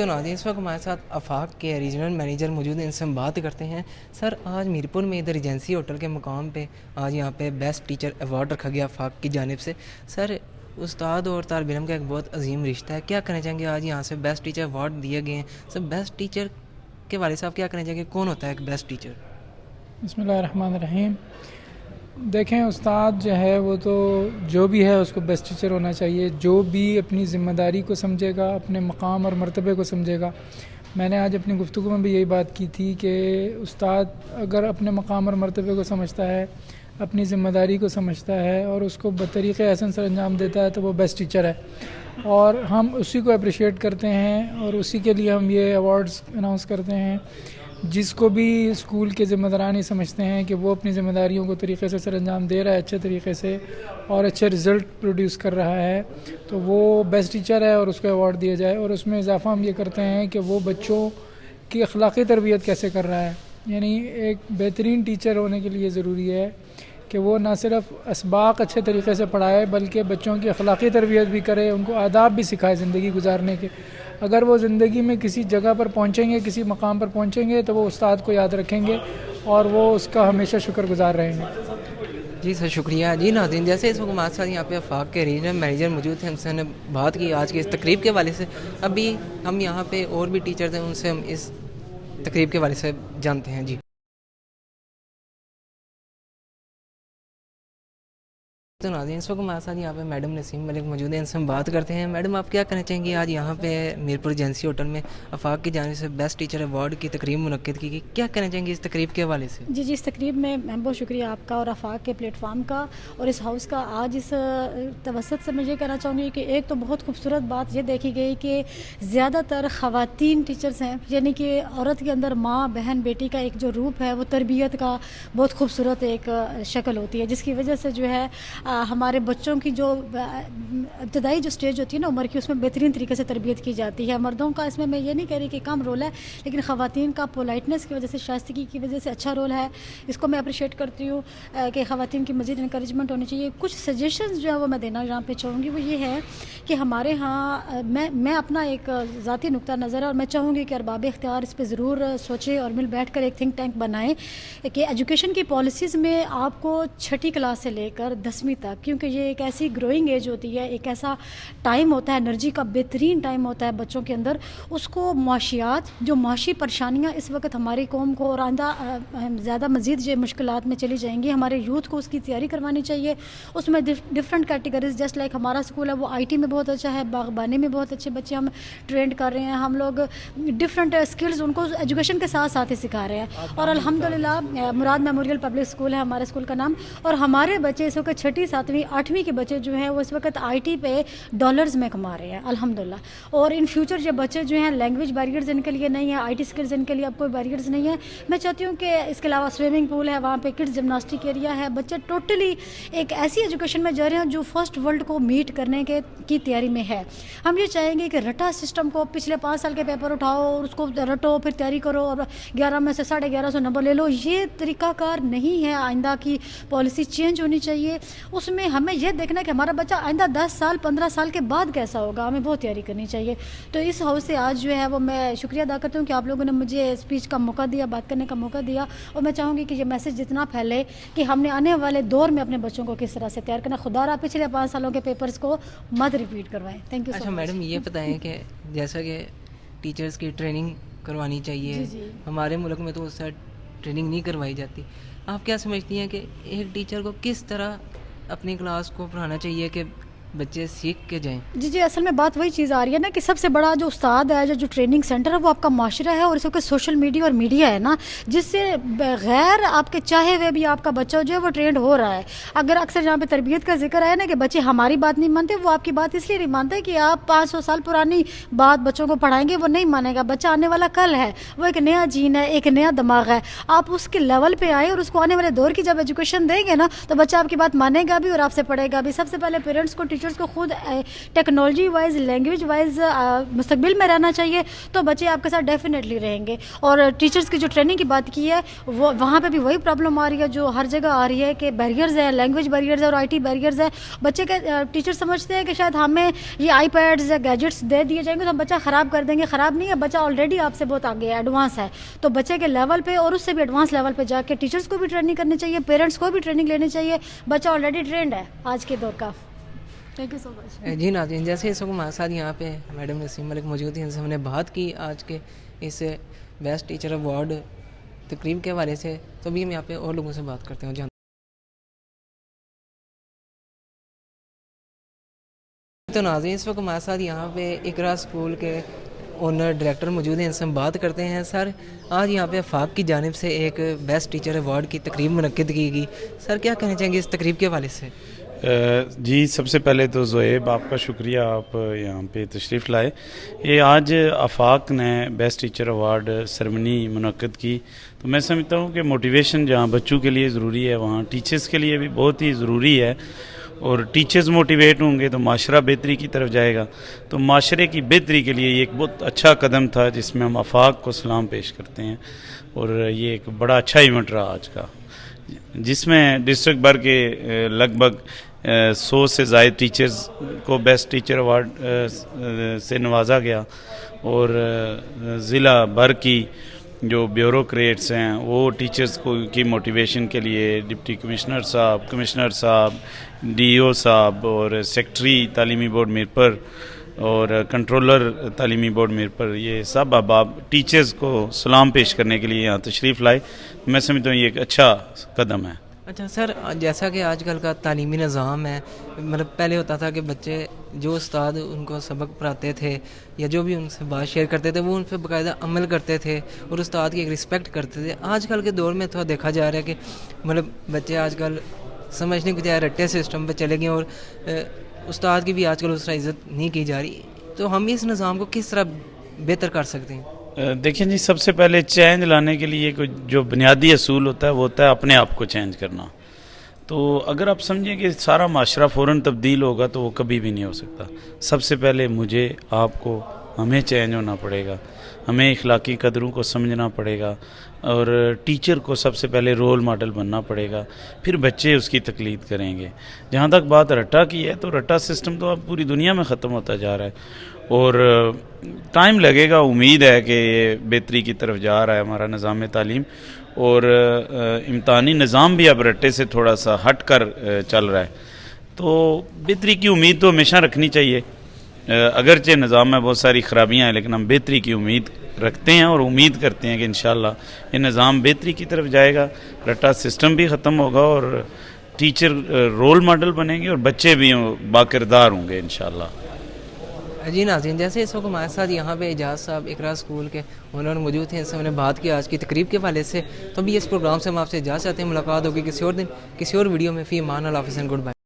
تو ناظرین اس وقت ہمارے ساتھ آفاق کے ریجنل مینیجر موجود ہیں، ان سے ہم بات کرتے ہیں۔ سر آج میرپور میں ادھر ایجنسی ہوٹل کے مقام پہ آج یہاں پہ بیسٹ ٹیچر ایوارڈ رکھا گیا آفاق کی جانب سے۔ سر استاد اور طالب علم کا ایک بہت عظیم رشتہ ہے، کیا کہنا چاہیں گے آج یہاں سے بیسٹ ٹیچر ایوارڈ دیے گئے ہیں؟ سر بیسٹ ٹیچر کے والد صاحب کیا کہنا چاہیں گے، کون ہوتا ہے ایک بیسٹ ٹیچر؟ بسم اللہ الرحمن الرحیم۔ دیکھیں استاد جو ہے وہ تو جو بھی ہے اس کو بیسٹ ٹیچر ہونا چاہیے، جو بھی اپنی ذمہ داری کو سمجھے گا، اپنے مقام اور مرتبے کو سمجھے گا۔ میں نے آج اپنی گفتگو میں بھی یہی بات کی تھی کہ استاد اگر اپنے مقام اور مرتبے کو سمجھتا ہے، اپنی ذمہ داری کو سمجھتا ہے اور اس کو بطریق احسن سر انجام دیتا ہے تو وہ بیسٹ ٹیچر ہے، اور ہم اسی کو اپریشیٹ کرتے ہیں اور اسی کے لیے ہم یہ ایوارڈز اناؤنس کرتے ہیں۔ جس کو بھی اسکول کے ذمہ داران ہی سمجھتے ہیں کہ وہ اپنی ذمہ داریوں کو طریقے سے سر انجام دے رہا ہے اچھے طریقے سے اور اچھے رزلٹ پروڈیوس کر رہا ہے، تو وہ بیسٹ ٹیچر ہے اور اس کو ایوارڈ دیا جائے۔ اور اس میں اضافہ ہم یہ کرتے ہیں کہ وہ بچوں کی اخلاقی تربیت کیسے کر رہا ہے، یعنی ایک بہترین ٹیچر ہونے کے لیے ضروری ہے کہ وہ نہ صرف اسباق اچھے طریقے سے پڑھائے بلکہ بچوں کی اخلاقی تربیت بھی کرے، ان کو آداب بھی سکھائے زندگی گزارنے کے۔ اگر وہ زندگی میں کسی جگہ پر پہنچیں گے، کسی مقام پر پہنچیں گے تو وہ استاد کو یاد رکھیں گے اور وہ اس کا ہمیشہ شکر گزار رہیں گے۔ جی سر شکریہ۔ جی ناظرین جیسے اس وقت ہمارے ساتھ یہاں پہ آفاق کے ریجنل مینیجر موجود ہیں، ہم سے نے بات کی آج کے اس تقریب کے حوالے سے۔ ابھی ہم یہاں پہ اور بھی ٹیچرز ہیں، ان سے ہم اس تقریب کے حوالے سے جانتے ہیں۔ جی تو ناظرین اس وقت ہمارے ساتھ یہاں پہ میڈم نسیم ملک موجود ہیں، ان سے ہم بات کرتے ہیں۔ میڈم آپ کیا کہنا چاہیں گے، آج یہاں پہ میرپور ایجنسی ہوٹل میں آفاق کی جانب سے بیسٹ ٹیچر ایوارڈ کی تقریب منعقد کی گئی، کیا کہنا چاہیں گے اس تقریب کے حوالے سے؟ جی اس تقریب میں بہت شکریہ آپ کا اور آفاق کے پلیٹ فارم کا اور اس ہاؤس کا۔ آج اس توسط سے میں یہ کہنا چاہوں گی کہ ایک تو بہت خوبصورت بات یہ دیکھی گئی کہ زیادہ تر خواتین ٹیچرز ہیں، یعنی کہ عورت کے اندر ماں بہن بیٹی کا ایک جو روپ ہے وہ تربیت کا بہت خوبصورت ایک شکل ہوتی ہے، جس کی وجہ سے جو ہے ہمارے بچوں کی جو ابتدائی جو سٹیج ہوتی ہے نا عمر کی، اس میں بہترین طریقے سے تربیت کی جاتی ہے۔ مردوں کا اس میں یہ نہیں کہہ رہی کہ کم رول ہے، لیکن خواتین کا پولائٹنس کی وجہ سے، شائستگی کی وجہ سے اچھا رول ہے، اس کو میں اپریشیٹ کرتی ہوں کہ خواتین کی مزید انکریجمنٹ ہونی چاہیے۔ کچھ سجیشنز جو ہے وہ میں دینا یہاں پہ چاہوں گی، وہ یہ ہے کہ ہمارے ہاں میں اپنا ایک ذاتی نقطہ نظر ہے اور میں چاہوں گی کہ ارباب اختیار اس پہ ضرور سوچیں اور مل بیٹھ کر ایک تھنک ٹینک بنائیں کہ ایجوکیشن کی پالیسیز میں آپ کو 6ٹھی کلاس سے لے کر 10ویں تک، کیونکہ یہ ایک ایسی گروئنگ ایج ہوتی ہے، ایک ایسا ٹائم ہوتا ہے، انرجی کا بہترین ٹائم ہوتا ہے بچوں کے اندر، اس کو معاشیات جو معاشی پریشانیاں اس وقت ہماری قوم کو اور آئندہ زیادہ مزید یہ مشکلات میں چلی جائیں گی، ہمارے یوتھ کو اس کی تیاری کروانی چاہیے۔ اس میں ڈفرینٹ کیٹیگریز، جسٹ لائک ہمارا اسکول ہے وہ IT میں بہت اچھا ہے، باغبانی میں بہت اچھے بچے ہم ٹرینڈ کر رہے ہیں، ہم لوگ ڈفرینٹ اسکلز ان کو ایجوکیشن کے ساتھ ساتھ ہی سکھا رہے ہیں، اور الحمدللہ مراد میموریل پبلک اسکول ہے ہمارے اسکول کا نام، اور ہمارے بچے اس وقت 6ٹھی 7ویں 8ویں کے بچے جو ہیں وہ اس وقت IT پہ ڈالرز میں کما رہے ہیں الحمدللہ۔ اور ان فیوچر یہ بچے جو ہیں لینگویج بیریئرز ان کے لیے نہیں ہے، IT اسکلز ان کے لیے اب کوئی بیریئرز نہیں ہے۔ میں چاہتی ہوں کہ اس کے علاوہ سوئمنگ پول ہے، وہاں پہ کڈز جمناسٹک ایریا ہے، بچے ٹوٹلی ایک ایسی ایجوکیشن میں جا رہے ہیں جو فرسٹ ورلڈ کو میٹ کرنے کی تیاری میں ہے۔ ہم یہ چاہیں گے کہ رٹا سسٹم کو پچھلے 5 سال کے پیپر اٹھاؤ اور اس کو رٹو، پھر تیاری کرو اور 11 میں سے 1150 نمبر لے لو، یہ طریقہ کار نہیں ہے۔ آئندہ کی پالیسی چینج ہونی چاہیے، اس میں ہمیں یہ دیکھنا ہے کہ ہمارا بچہ آئندہ 10 سال 15 سال کے بعد کیسا ہوگا، ہمیں بہت تیاری کرنی چاہیے۔ تو اس ہاؤس سے آج جو ہے وہ میں شکریہ ادا کرتی ہوں کہ آپ لوگوں نے مجھے اسپیچ کا موقع دیا، بات کرنے کا موقع دیا، اور میں چاہوں گی کہ یہ میسج جتنا پھیلے کہ ہم نے آنے والے دور میں اپنے بچوں کو کس طرح سے تیار کرنا، خدا را پچھلے 5 سالوں کے پیپرز کو مت ریپیٹ کروائیں۔ تھینک یو سو مچ۔ اچھا میڈم یہ بتائیں کہ جیسا کہ ٹیچرز کی ٹریننگ کروانی چاہیے، ہمارے ملک میں تو اس سے ٹریننگ نہیں کروائی جاتی، آپ کیا سمجھتی ہیں کہ ایک ٹیچر کو کس طرح اپنی کلاس کو پڑھانا چاہیے کہ بچے سیکھ کے جائیں؟ جی اصل میں بات وہی چیز آ رہی ہے نا کہ سب سے بڑا جو استاد ہے، جو ٹریننگ سینٹر ہے، وہ آپ کا معاشرہ ہے اور اس وقت سوشل میڈیا اور میڈیا ہے نا، جس سے بغیر آپ کے چاہے ہوئے بھی آپ کا بچہ جو ہے وہ ٹرینڈ ہو رہا ہے۔ اگر اکثر جہاں پہ تربیت کا ذکر آیا نا کہ بچے ہماری بات نہیں مانتے، وہ آپ کی بات اس لیے نہیں مانتے کہ آپ 500 سال پرانی بات بچوں کو پڑھائیں گے، وہ نہیں مانے گا۔ بچہ آنے والا کل ہے، وہ ایک نیا جین ہے، ایک نیا دماغ ہے، آپ اس کے لیول پہ آئے اور اس کو آنے والے دور کی جب ایجوکیشن دیں گے نا تو بچہ آپ کی بات مانے گا بھی اور آپ سے پڑھے گا بھی۔ سب سے پہلے پیرنٹس کو ٹیچرس کو خود ٹیکنالوجی وائز لینگویج وائز مستقبل میں رہنا چاہیے تو بچے آپ کے ساتھ ڈیفینیٹلی رہیں گے. اور ٹیچرس کی جو ٹریننگ کی بات کی ہے وہ وہاں پہ بھی وہی پرابلم آ رہی ہے جو ہر جگہ آ رہی ہے کہ بیریئرز ہے, لینگویج بیریئرز ہے اور IT بیریئرز ہے. بچے کے ٹیچر سمجھتے ہیں کہ شاید ہمیں یہ آئی پیڈز یا گیجٹس دے دیے جائیں گے تو ہم بچہ خراب کر دیں گے. خراب نہیں ہے, بچہ آلریڈی آپ سے بہت آگے ہے, ایڈوانس ہے. تو بچے کے لیول پہ اور اس سے بھی ایڈوانس لیول پہ جا کے ٹیچرس کو بھی ٹریننگ کرنی چاہیے, پیرنٹس کو بھی ٹریننگ لینی چاہیے. بچہ آلریڈی ٹرینڈ ہے آج کے دور کا. تھینک یو سو مچ. جی ناظرین, جیسے اس وقت ہمارے ساتھ یہاں پہ میڈم نسیم ملک موجود ہیں, ان سے ہم نے بات کی آج کے اس بیسٹ ٹیچر ایوارڈ تقریب کے حوالے سے. تو ابھی ہم یہاں پہ اور لوگوں سے بات کرتے ہیں. تو ناظرین, اس وقت ہمارے ساتھ یہاں پہ اقرا اسکول کے اونر ڈائریکٹر موجود ہیں, ان سے ہم بات کرتے ہیں. سر, آج یہاں پہ آفاق کی جانب سے ایک بیسٹ ٹیچر ایوارڈ کی تقریب منعقد کی گئی. سر, کیا کہنا چاہیں گے اس تقریب کے حوالے سے؟ جی, سب سے پہلے تو زہیب آپ کا شکریہ, آپ یہاں پہ تشریف لائے. یہ آج آفاق نے بیسٹ ٹیچر ایوارڈ سرمنی منعقد کی, تو میں سمجھتا ہوں کہ موٹیویشن جہاں بچوں کے لیے ضروری ہے وہاں ٹیچرز کے لیے بھی بہت ہی ضروری ہے. اور ٹیچرز موٹیویٹ ہوں گے تو معاشرہ بہتری کی طرف جائے گا. تو معاشرے کی بہتری کے لیے یہ ایک بہت اچھا قدم تھا جس میں ہم آفاق کو سلام پیش کرتے ہیں. اور یہ ایک بڑا اچھا ایونٹ رہا آج کا, جس میں ڈسٹرکٹ بھر کے لگ بھگ 100 سے زائد ٹیچرز کو بیسٹ ٹیچر ایوارڈ سے نوازا گیا. اور ضلع بھر کی جو بیوروکریٹس ہیں وہ ٹیچرز کو کی موٹیویشن کے لیے ڈپٹی کمشنر صاحب, کمشنر صاحب, DO صاحب اور سیکٹری تعلیمی بورڈ میرپر اور کنٹرولر تعلیمی بورڈ میرپر, یہ سب احباب ٹیچرز کو سلام پیش کرنے کے لیے یہاں تشریف لائے. میں سمجھتا ہوں یہ ایک اچھا قدم ہے. اچھا سر, جیسا کہ آج کل کا تعلیمی نظام ہے, مطلب پہلے ہوتا تھا کہ بچے جو استاد ان کو سبق پڑھاتے تھے یا جو بھی ان سے بات شیئر کرتے تھے وہ ان پہ باقاعدہ عمل کرتے تھے اور استاد کی ایک رسپیکٹ کرتے تھے. آج کل کے دور میں تو دیکھا جا رہا ہے کہ مطلب بچے آج کل سمجھنے کی بجائے رٹے سسٹم پہ چلے گئے اور استاد کی بھی آج کل اس طرح عزت نہیں کی جا رہی. تو ہم اس نظام کو کس طرح بہتر کر سکتے ہیں؟ دیکھیں جی, سب سے پہلے چینج لانے کے لیے جو بنیادی اصول ہوتا ہے وہ ہوتا ہے اپنے آپ کو چینج کرنا. تو اگر آپ سمجھیں کہ سارا معاشرہ فوراً تبدیل ہوگا تو وہ کبھی بھی نہیں ہو سکتا. سب سے پہلے مجھے, آپ کو, ہمیں چینج ہونا پڑے گا, ہمیں اخلاقی قدروں کو سمجھنا پڑے گا اور ٹیچر کو سب سے پہلے رول ماڈل بننا پڑے گا, پھر بچے اس کی تقلید کریں گے. جہاں تک بات رٹا کی ہے تو رٹا سسٹم تو اب پوری دنیا میں ختم ہوتا جا رہا ہے اور ٹائم لگے گا. امید ہے کہ یہ بہتری کی طرف جا رہا ہے ہمارا نظام تعلیم, اور امتحانی نظام بھی اب رٹے سے تھوڑا سا ہٹ کر چل رہا ہے. تو بہتری کی امید تو ہمیشہ رکھنی چاہیے. اگرچہ نظام میں بہت ساری خرابیاں ہیں لیکن ہم بہتری کی امید رکھتے ہیں اور امید کرتے ہیں کہ انشاءاللہ یہ نظام بہتری کی طرف جائے گا, رٹا سسٹم بھی ختم ہوگا اور ٹیچر رول ماڈل بنیں گے اور بچے بھی باکردار ہوں گے انشاءاللہ. جی ناظرین, جیسے اس وقت ہمارے ساتھ یہاں پہ اعجاز صاحب اقرا اسکول کے اونر موجود ہیں, ان سے ہم نے بات کی آج کی تقریب کے حوالے سے. تو ابھی اس پروگرام سے ہم آپ سے اجازت چاہتے ہیں. ملاقات ہوگی کسی اور دن کسی اور ویڈیو میں. فی امان اللہ, حافظ اینڈ گڈ بائے.